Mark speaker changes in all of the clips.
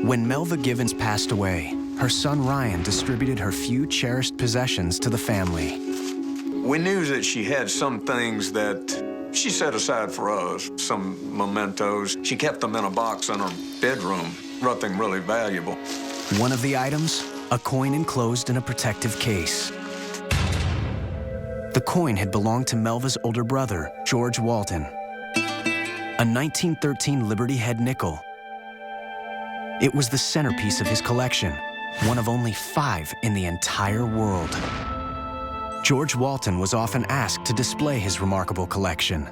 Speaker 1: When Melva Givens passed away, her son Ryan distributed her few cherished possessions to the family.
Speaker 2: We knew that she had some things that she set aside for us, some mementos. She kept them in a box in her bedroom, nothing really valuable.
Speaker 1: One of the items, a coin enclosed in a protective case. The coin had belonged to Melva's older brother, George Walton, a 1913 Liberty Head nickel. It was the centerpiece of his collection, one of only 5 in the entire world. George Walton was often asked to display his remarkable collection.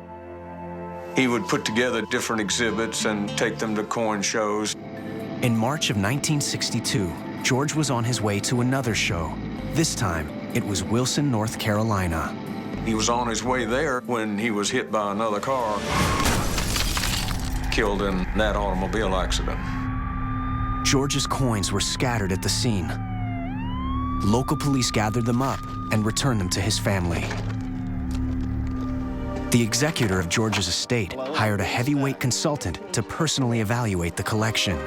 Speaker 2: He would put together different exhibits and take them to coin shows.
Speaker 1: In March of 1962, George was on his way to another show. This time, it was Wilson, North Carolina.
Speaker 2: He was on his way there when he was hit by another car, killed in that automobile accident.
Speaker 1: George's coins were scattered at the scene. Local police gathered them up and returned them to his family. The executor of George's estate hired a heavyweight consultant to personally evaluate the collection.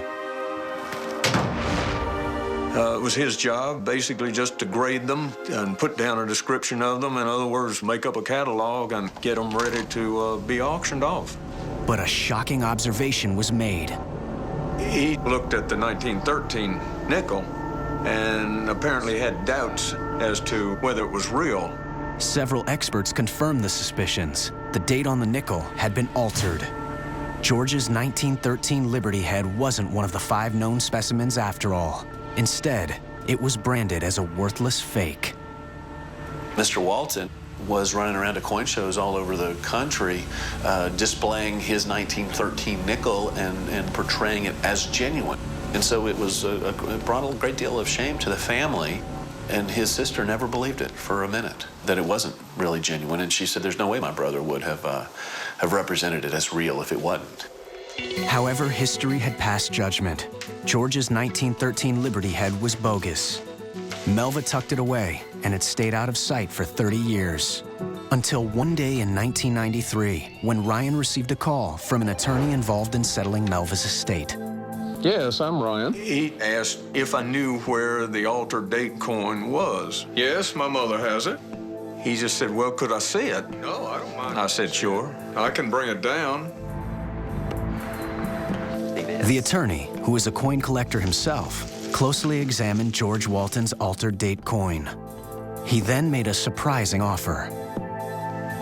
Speaker 2: It was his job, basically, just to grade them and put down a description of them. In other words, make up a catalog and get them ready to be auctioned off.
Speaker 1: But a shocking observation was made.
Speaker 2: He looked at the 1913 nickel and apparently had doubts as to whether it was real.
Speaker 1: Several experts confirmed the suspicions. The date on the nickel had been altered. George's 1913 Liberty Head wasn't one of the 5 known specimens after all. Instead, it was branded as a worthless fake.
Speaker 3: Mr. Walton was running around to coin shows all over the country, displaying his 1913 nickel and portraying it as genuine. And so it brought a great deal of shame to the family, and his sister never believed it for a minute, that it wasn't really genuine. And she said, there's no way my brother would have represented it as real if it wasn't.
Speaker 1: However, history had passed judgment. George's 1913 Liberty Head was bogus. Melva tucked it away, and it stayed out of sight for 30 years. Until one day in 1993, when Ryan received a call from an attorney involved in settling Melva's estate.
Speaker 2: Yes, I'm Ryan. He asked if I knew where the altered date coin was. Yes, my mother has it. He just said, well, could I see it? No, I don't mind. I said, sure. I can bring it down.
Speaker 1: The attorney, who is a coin collector himself, closely examined George Walton's altered date coin. He then made a surprising offer.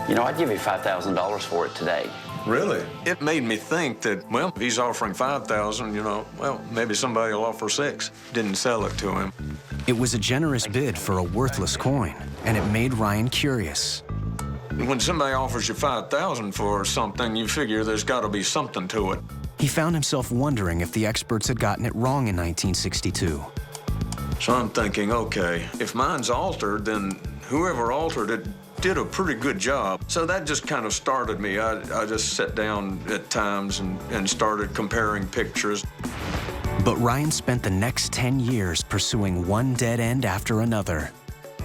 Speaker 4: You know, I'd give you $5,000 for it today.
Speaker 2: Really? It made me think that, well, if he's offering $5,000, you know, well, maybe somebody will offer $6,000. Didn't sell it to him.
Speaker 1: It was a generous bid for a worthless coin, and it made Ryan curious.
Speaker 2: When somebody offers you $5,000 for something, you figure there's got to be something to it.
Speaker 1: He found himself wondering if the experts had gotten it wrong in 1962.
Speaker 2: So I'm thinking, okay, if mine's altered, then whoever altered it did a pretty good job. So that just kind of started me. I just sat down at times and started comparing pictures.
Speaker 1: But Ryan spent the next 10 years pursuing one dead end after another.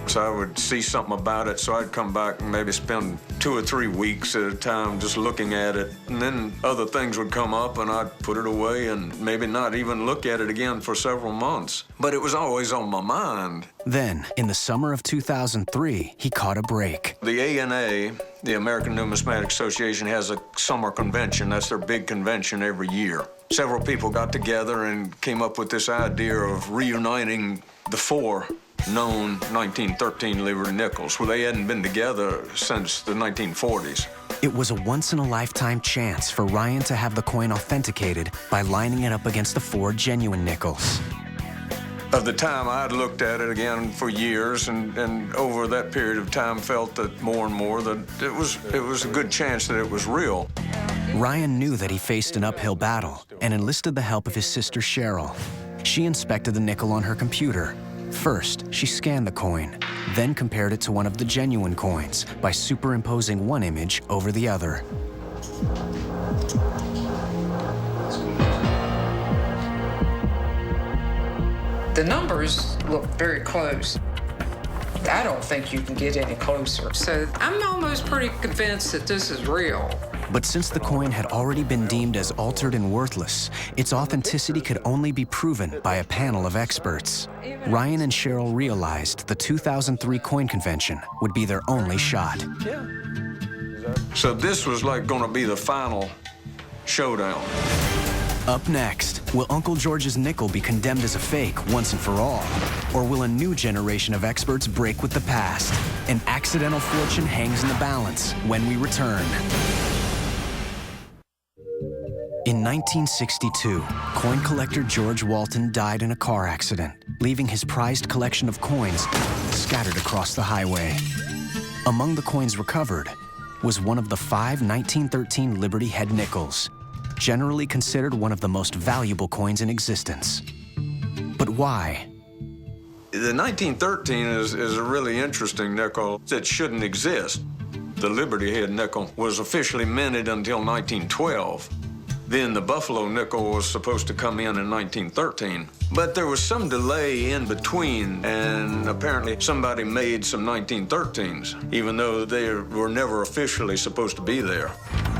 Speaker 2: So I would see something about it, so I'd come back and maybe spend 2 or 3 weeks at a time just looking at it. And then other things would come up and I'd put it away and maybe not even look at it again for several months. But it was always on my mind.
Speaker 1: Then, in the summer of 2003, he caught a break.
Speaker 2: The ANA, the American Numismatic Association, has a summer convention. That's their big convention every year. Several people got together and came up with this idea of reuniting the 4 known 1913 Liberty nickels, where they hadn't been together since the 1940s.
Speaker 1: It was a once-in-a-lifetime chance for Ryan to have the coin authenticated by lining it up against the 4 genuine nickels.
Speaker 2: Of the time, I'd looked at it again for years, and over that period of time felt that more and more that it was a good chance that it was real.
Speaker 1: Ryan knew that he faced an uphill battle and enlisted the help of his sister Cheryl. She inspected the nickel on her computer. First, she scanned the coin, then compared it to one of the genuine coins by superimposing one image over the other.
Speaker 5: The numbers look very close. I don't think you can get any closer. So I'm almost pretty convinced that this is real.
Speaker 1: But since the coin had already been deemed as altered and worthless, its authenticity could only be proven by a panel of experts. Ryan and Cheryl realized the 2003 coin convention would be their only shot.
Speaker 2: So this was like going to be the final showdown.
Speaker 1: Up next, will Uncle George's nickel be condemned as a fake once and for all? Or will a new generation of experts break with the past? An accidental fortune hangs in the balance when we return. In 1962, coin collector George Walton died in a car accident, leaving his prized collection of coins scattered across the highway. Among the coins recovered was one of the 5 1913 Liberty Head nickels, generally considered one of the most valuable coins in existence. But why?
Speaker 2: The 1913 is a really interesting nickel that shouldn't exist. The Liberty Head nickel was officially minted until 1912. Then the Buffalo nickel was supposed to come in 1913. But there was some delay in between, and apparently somebody made some 1913s, even though they were never officially supposed to be there.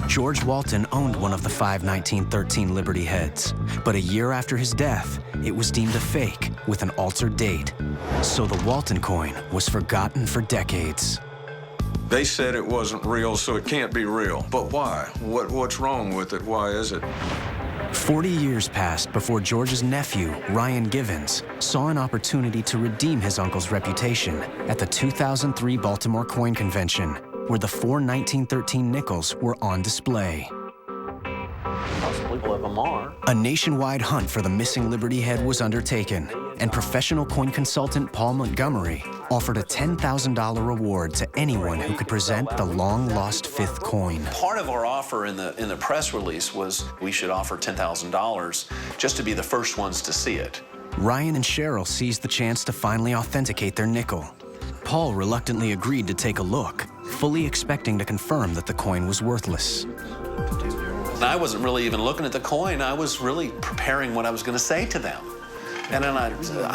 Speaker 1: George Walton owned one of the 5 1913 Liberty Heads, but a year after his death, it was deemed a fake with an altered date. So the Walton coin was forgotten for decades.
Speaker 2: They said it wasn't real, so it can't be real. But why? What's wrong with it? Why is it?
Speaker 1: 40 years passed before George's nephew, Ryan Givens, saw an opportunity to redeem his uncle's reputation at the 2003 Baltimore Coin Convention, where the 4 1913 nickels were on display.
Speaker 3: Possibly of them are.
Speaker 1: A nationwide hunt for the missing Liberty Head was undertaken, and professional coin consultant Paul Montgomery offered a $10,000 reward to anyone who could present the long-lost 5th coin.
Speaker 3: Part of our offer in the press release was we should offer $10,000 just to be the first ones to see it.
Speaker 1: Ryan and Cheryl seized the chance to finally authenticate their nickel. Paul reluctantly agreed to take a look, fully expecting to confirm that the coin was worthless.
Speaker 3: I wasn't really even looking at the coin. I was really preparing what I was going to say to them. And then I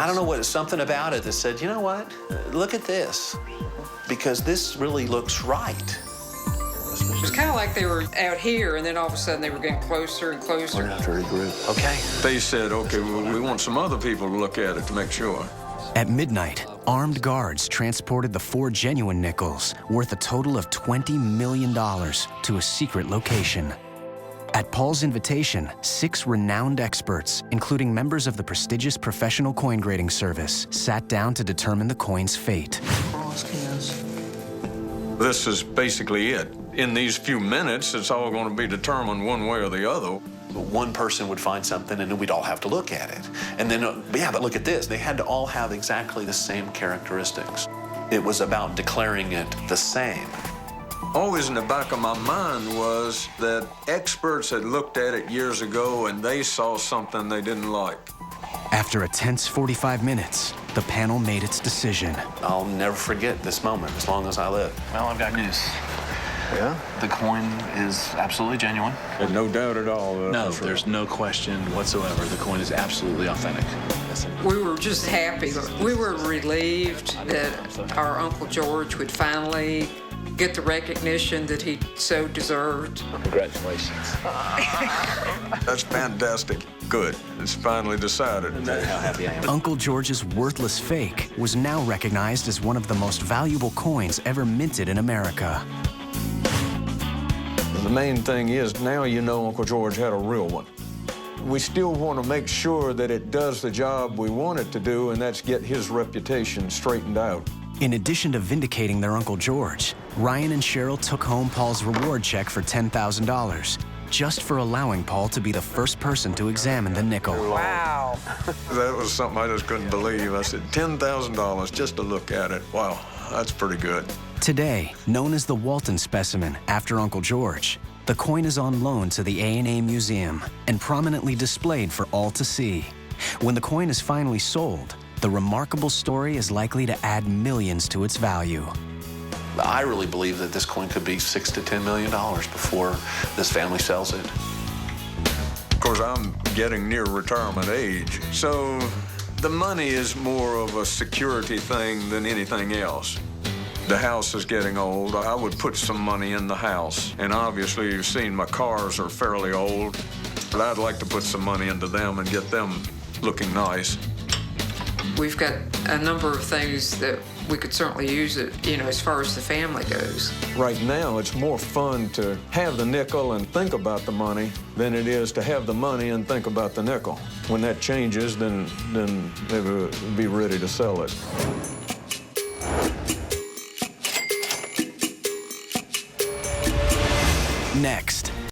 Speaker 3: don't know what, something about it that said, you know what, look at this, because this really looks right.
Speaker 5: It was kind of like they were out here, and then all of a sudden they were getting closer and closer.
Speaker 3: We're after a group. Okay.
Speaker 2: They said, okay, well, we want some other people to look at it to make sure.
Speaker 1: At midnight, armed guards transported the 4 genuine nickels, worth a total of $20 million, to a secret location. At Paul's invitation, 6 renowned experts, including members of the prestigious professional coin grading service, sat down to determine the coin's fate.
Speaker 2: This is basically it. In these few minutes, it's all going to be determined one way or the other.
Speaker 3: One person would find something, and then we'd all have to look at it. And then, yeah, but look at this. They had to all have exactly the same characteristics. It was about declaring it the same.
Speaker 2: Always in the back of my mind was that experts had looked at it years ago and they saw something they didn't like.
Speaker 1: After a tense 45 minutes, the panel made its decision.
Speaker 3: I'll never forget this moment as long as I live.
Speaker 6: Well, I've got news.
Speaker 2: Yeah?
Speaker 6: The coin is absolutely genuine.
Speaker 2: There's no doubt at all.
Speaker 6: No, there's no question whatsoever. The coin is absolutely authentic.
Speaker 5: We were just happy. We were relieved that our Uncle George would finally get the recognition that he so deserved.
Speaker 6: Congratulations.
Speaker 2: That's fantastic. Good. It's finally decided.
Speaker 6: That's how happy I am.
Speaker 1: Uncle George's worthless fake was now recognized as one of the most valuable coins ever minted in America.
Speaker 2: The main thing is now you know Uncle George had a real one. We still want to make sure that it does the job we want it to do, and that's get his reputation straightened out.
Speaker 1: In addition to vindicating their Uncle George, Ryan and Cheryl took home Paul's reward check for $10,000, just for allowing Paul to be the first person to examine the nickel.
Speaker 5: Wow.
Speaker 2: That was something I just couldn't believe. I said, $10,000 just to look at it. Wow, that's pretty good.
Speaker 1: Today, known as the Walton specimen after Uncle George, the coin is on loan to the A&A Museum and prominently displayed for all to see. When the coin is finally sold, the remarkable story is likely to add millions to its value.
Speaker 3: I really believe that this coin could be $6 to $10 million before this family sells it.
Speaker 2: Of course, I'm getting near retirement age, so the money is more of a security thing than anything else. The house is getting old. I would put some money in the house. And obviously, you've seen my cars are fairly old, but I'd like to put some money into them and get them looking nice.
Speaker 5: We've got a number of things that we could certainly use it, as far as the family goes.
Speaker 2: Right now, it's more fun to have the nickel and think about the money than it is to have the money and think about the nickel. When that changes, then they will be ready to sell it.
Speaker 1: Next,